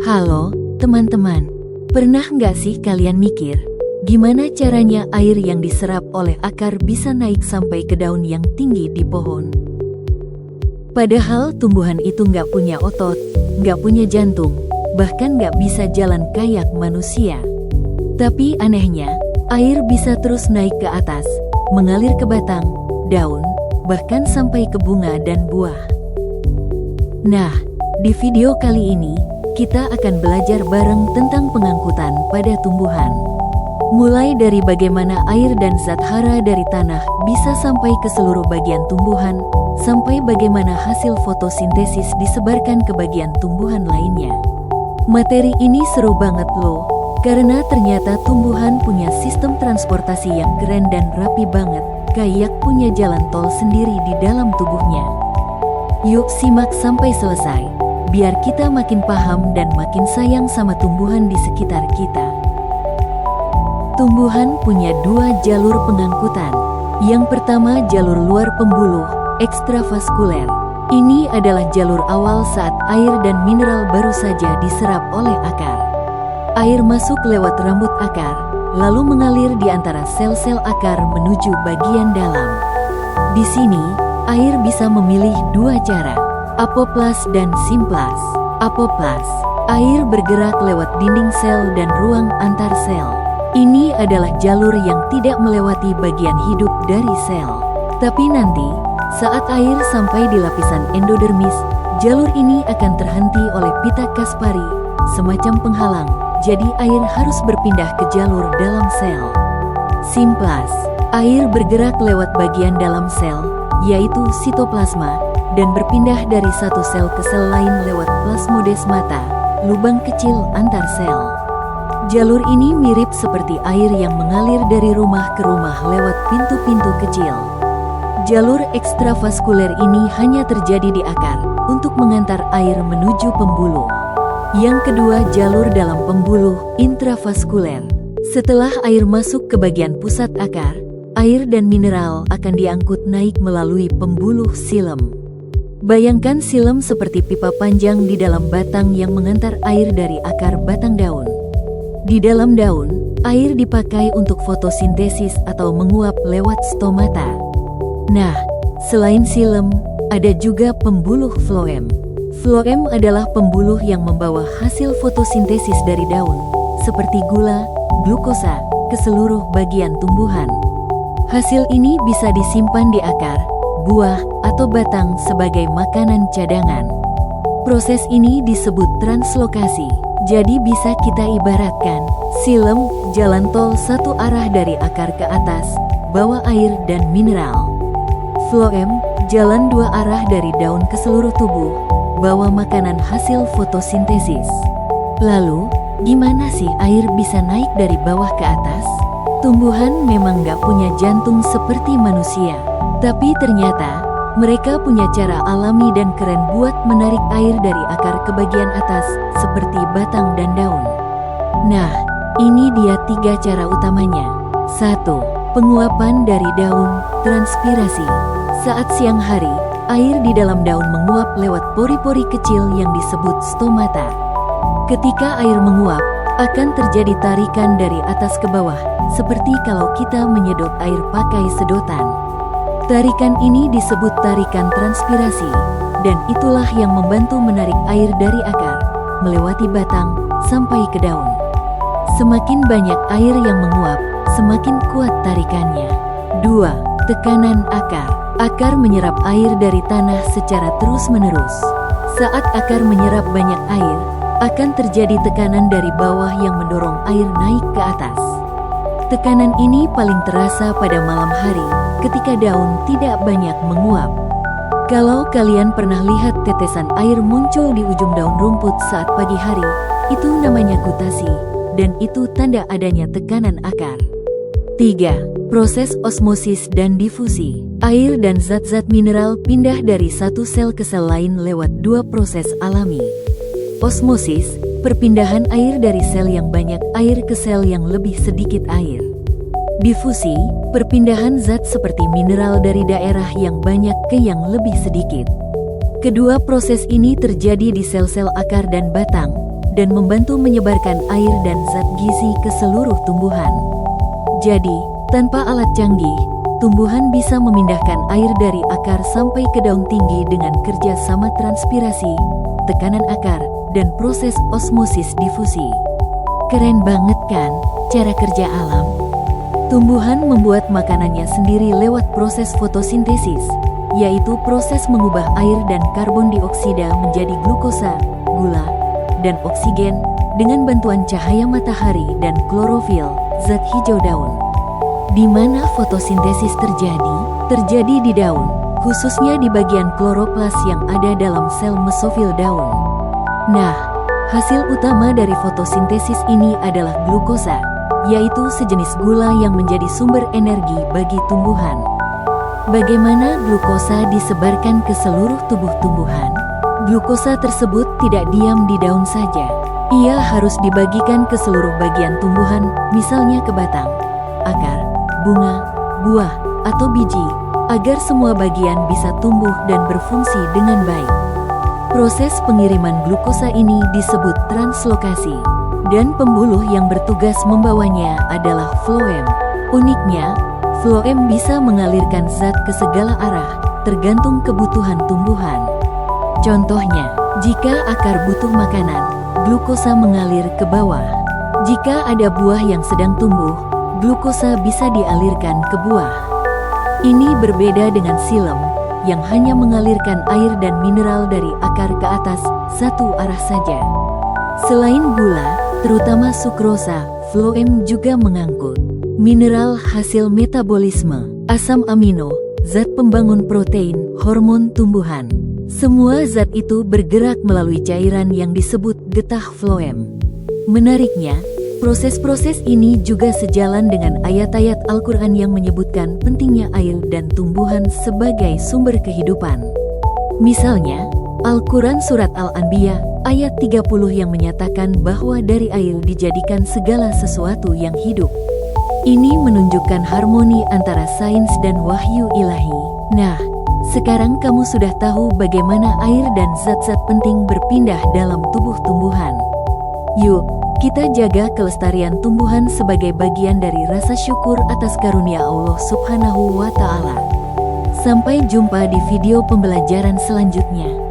Halo, teman-teman. Pernah nggak sih kalian mikir, gimana caranya air yang diserap oleh akar bisa naik sampai ke daun yang tinggi di pohon? Padahal tumbuhan itu nggak punya otot, nggak punya jantung, bahkan nggak bisa jalan kayak manusia. Tapi anehnya, air bisa terus naik ke atas, mengalir ke batang, daun, bahkan sampai ke bunga dan buah. Nah, di video kali ini, kita akan belajar bareng tentang pengangkutan pada tumbuhan. Mulai dari bagaimana air dan zat hara dari tanah bisa sampai ke seluruh bagian tumbuhan, sampai bagaimana hasil fotosintesis disebarkan ke bagian tumbuhan lainnya. Materi ini seru banget loh, karena ternyata tumbuhan punya sistem transportasi yang keren dan rapi banget, kayak punya jalan tol sendiri di dalam tubuhnya. Yuk simak sampai selesai, biar kita makin paham dan makin sayang sama tumbuhan di sekitar kita. Tumbuhan punya dua jalur pengangkutan. Yang pertama jalur luar pembuluh, ekstravaskuler. Ini adalah jalur awal saat air dan mineral baru saja diserap oleh akar. Air masuk lewat rambut akar, lalu mengalir di antara sel-sel akar menuju bagian dalam. Di sini, air bisa memilih dua cara, apoplas dan simplas. Apoplas, air bergerak lewat dinding sel dan ruang antar sel. Ini adalah jalur yang tidak melewati bagian hidup dari sel. Tapi nanti, saat air sampai di lapisan endodermis, jalur ini akan terhenti oleh pita Kaspari, semacam penghalang, jadi air harus berpindah ke jalur dalam sel. Simplas, air bergerak lewat bagian dalam sel, yaitu sitoplasma, dan berpindah dari satu sel ke sel lain lewat plasmodesmata, lubang kecil antar sel. Jalur ini mirip seperti air yang mengalir dari rumah ke rumah lewat pintu-pintu kecil. Jalur ekstravaskuler ini hanya terjadi di akar, untuk mengantar air menuju pembuluh. Yang kedua jalur dalam pembuluh, intravaskuler. Setelah air masuk ke bagian pusat akar, air dan mineral akan diangkut naik melalui pembuluh silem. Bayangkan silem seperti pipa panjang di dalam batang yang mengantar air dari akar batang daun. Di dalam daun, air dipakai untuk fotosintesis atau menguap lewat stomata. Nah, selain silem, ada juga pembuluh floem. Floem adalah pembuluh yang membawa hasil fotosintesis dari daun, seperti gula, glukosa, ke seluruh bagian tumbuhan. Hasil ini bisa disimpan di akar, buah, atau batang sebagai makanan cadangan. Proses ini disebut translokasi. Jadi bisa kita ibaratkan, silem, jalan tol satu arah dari akar ke atas, bawa air dan mineral. Floem, jalan dua arah dari daun ke seluruh tubuh, bawa makanan hasil fotosintesis. Lalu, gimana sih air bisa naik dari bawah ke atas? Tumbuhan memang nggak punya jantung seperti manusia, tapi ternyata mereka punya cara alami dan keren buat menarik air dari akar ke bagian atas, seperti batang dan daun. Nah, ini dia 3 cara utamanya. 1. Penguapan dari daun, transpirasi. Saat siang hari, air di dalam daun menguap lewat pori-pori kecil yang disebut stomata. Ketika air menguap, akan terjadi tarikan dari atas ke bawah, seperti kalau kita menyedot air pakai sedotan. Tarikan ini disebut tarikan transpirasi, dan itulah yang membantu menarik air dari akar, melewati batang, sampai ke daun. Semakin banyak air yang menguap, semakin kuat tarikannya. 2. Tekanan akar. Akar menyerap air dari tanah secara terus-menerus. Saat akar menyerap banyak air, akan terjadi tekanan dari bawah yang mendorong air naik ke atas. Tekanan ini paling terasa pada malam hari, ketika daun tidak banyak menguap. Kalau kalian pernah lihat tetesan air muncul di ujung daun rumput saat pagi hari, itu namanya gutasi, dan itu tanda adanya tekanan akar. 3. Proses osmosis dan difusi. Air dan zat-zat mineral pindah dari satu sel ke sel lain lewat 2 proses alami. Osmosis, perpindahan air dari sel yang banyak air ke sel yang lebih sedikit air. Difusi, perpindahan zat seperti mineral dari daerah yang banyak ke yang lebih sedikit. Kedua proses ini terjadi di sel-sel akar dan batang, dan membantu menyebarkan air dan zat gizi ke seluruh tumbuhan. Jadi, tanpa alat canggih, tumbuhan bisa memindahkan air dari akar sampai ke daun tinggi dengan kerja sama transpirasi, tekanan akar, dan proses osmosis difusi. Keren banget kan, cara kerja alam? Tumbuhan membuat makanannya sendiri lewat proses fotosintesis, yaitu proses mengubah air dan karbon dioksida menjadi glukosa, gula, dan oksigen dengan bantuan cahaya matahari dan klorofil, zat hijau daun. Di mana fotosintesis terjadi? Terjadi di daun, khususnya di bagian kloroplas yang ada dalam sel mesofil daun. Nah, hasil utama dari fotosintesis ini adalah glukosa, yaitu sejenis gula yang menjadi sumber energi bagi tumbuhan. Bagaimana glukosa disebarkan ke seluruh tubuh tumbuhan? Glukosa tersebut tidak diam di daun saja. Ia harus dibagikan ke seluruh bagian tumbuhan, misalnya ke batang, akar, bunga, buah, atau biji, agar semua bagian bisa tumbuh dan berfungsi dengan baik. Proses pengiriman glukosa ini disebut translokasi, dan pembuluh yang bertugas membawanya adalah floem. Uniknya, floem bisa mengalirkan zat ke segala arah, tergantung kebutuhan tumbuhan. Contohnya, jika akar butuh makanan, glukosa mengalir ke bawah. Jika ada buah yang sedang tumbuh, glukosa bisa dialirkan ke buah. Ini berbeda dengan silem, yang hanya mengalirkan air dan mineral dari akar ke atas, satu arah saja. Selain gula, terutama sukrosa, floem juga mengangkut mineral hasil metabolisme, asam amino, zat pembangun protein, hormon tumbuhan. Semua zat itu bergerak melalui cairan yang disebut getah floem. Menariknya, proses-proses ini juga sejalan dengan ayat-ayat Al-Quran yang menyebutkan pentingnya air dan tumbuhan sebagai sumber kehidupan. Misalnya, Al-Quran Surat Al-Anbiya, ayat 30 yang menyatakan bahwa dari air dijadikan segala sesuatu yang hidup. Ini menunjukkan harmoni antara sains dan wahyu ilahi. Nah, sekarang kamu sudah tahu bagaimana air dan zat-zat penting berpindah dalam tubuh tumbuhan. Yuk, kita jaga kelestarian tumbuhan sebagai bagian dari rasa syukur atas karunia Allah Subhanahu wa Ta'ala. Sampai jumpa di video pembelajaran selanjutnya.